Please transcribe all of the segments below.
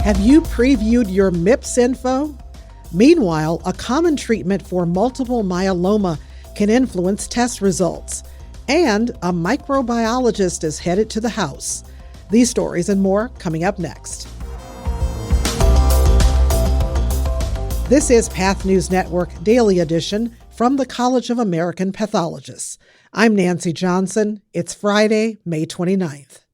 Have you previewed your MIPS info? Meanwhile, a common treatment for multiple myeloma can influence test results. And a microbiologist is headed to the House. These stories and more coming up next. This is Path News Network Daily Edition from the College of American Pathologists. I'm Nancy Johnson. It's Friday, May 29th.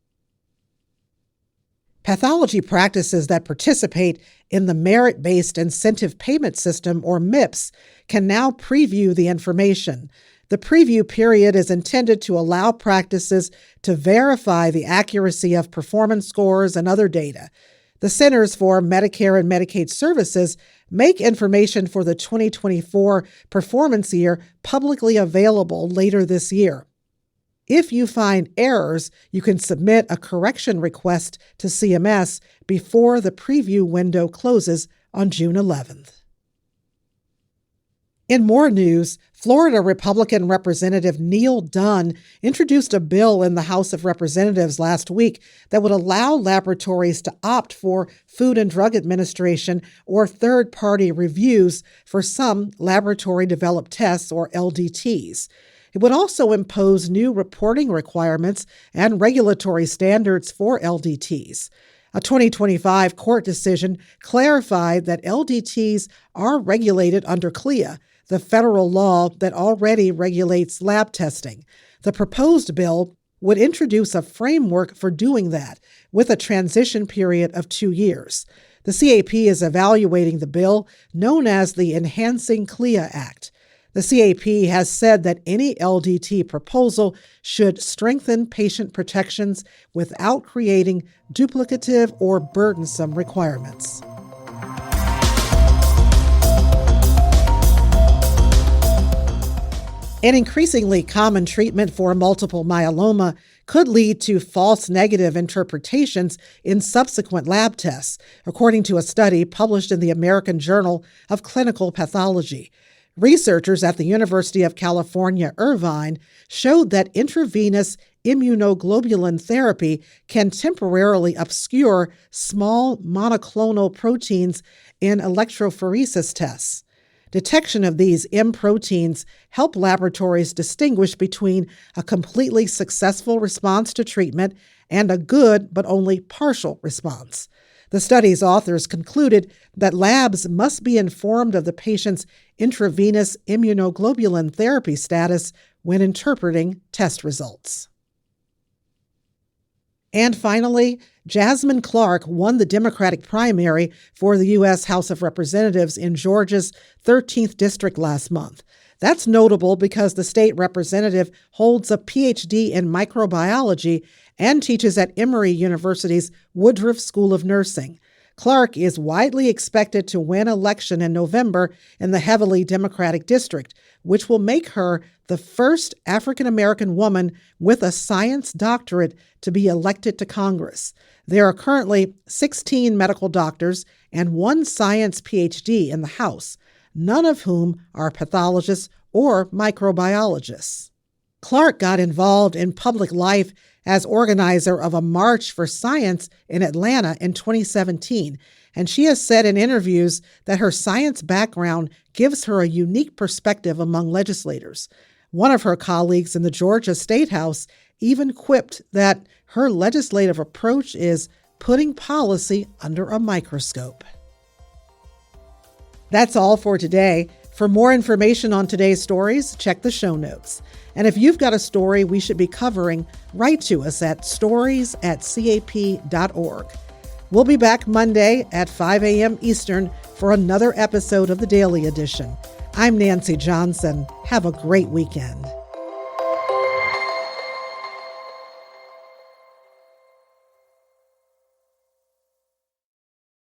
Pathology practices that participate in the Merit-Based Incentive Payment System, or MIPS, can now preview the information. The preview period is intended to allow practices to verify the accuracy of performance scores and other data. The Centers for Medicare and Medicaid Services make information for the 2024 performance year publicly available later this year. If you find errors, you can submit a correction request to CMS before the preview window closes on June 11th. In more news, Florida Republican Representative Neil Dunn introduced a bill in the House of Representatives last week that would allow laboratories to opt for Food and Drug Administration or third-party reviews for some laboratory-developed tests, or LDTs. It would also impose new reporting requirements and regulatory standards for LDTs. A 2025 court decision clarified that LDTs are regulated under CLIA, the federal law that already regulates lab testing. The proposed bill would introduce a framework for doing that, with a transition period of 2 years. The CAP is evaluating the bill, known as the Enhancing CLIA Act. The CAP has said that any LDT proposal should strengthen patient protections without creating duplicative or burdensome requirements. An increasingly common treatment for multiple myeloma could lead to false negative interpretations in subsequent lab tests, according to a study published in the American Journal of Clinical Pathology. Researchers at the University of California, Irvine, showed that intravenous immunoglobulin therapy can temporarily obscure small monoclonal proteins in electrophoresis tests. Detection of these M proteins help laboratories distinguish between a completely successful response to treatment and a good but only partial response. The study's authors concluded that labs must be informed of the patient's intravenous immunoglobulin therapy status when interpreting test results. And finally, Jasmine Clark won the Democratic primary for the U.S. House of Representatives in Georgia's 13th district last month. That's notable because the state representative holds a PhD in microbiology and teaches at Emory University's Woodruff School of Nursing. Clark is widely expected to win election in November in the heavily Democratic district, which will make her the first African-American woman with a science doctorate to be elected to Congress. There are currently 16 medical doctors and 1 science PhD in the House, none of whom are pathologists or microbiologists. Clark got involved in public life as organizer of a March for Science in Atlanta in 2017, and she has said in interviews that her science background gives her a unique perspective among legislators. One of her colleagues in the Georgia State House even quipped that her legislative approach is putting policy under a microscope. That's all for today. For more information on today's stories, check the show notes. And if you've got a story we should be covering, write to us at stories@cap.org. We'll be back Monday at 5 a.m. Eastern for another episode of the Daily Edition. I'm Nancy Johnson. Have a great weekend.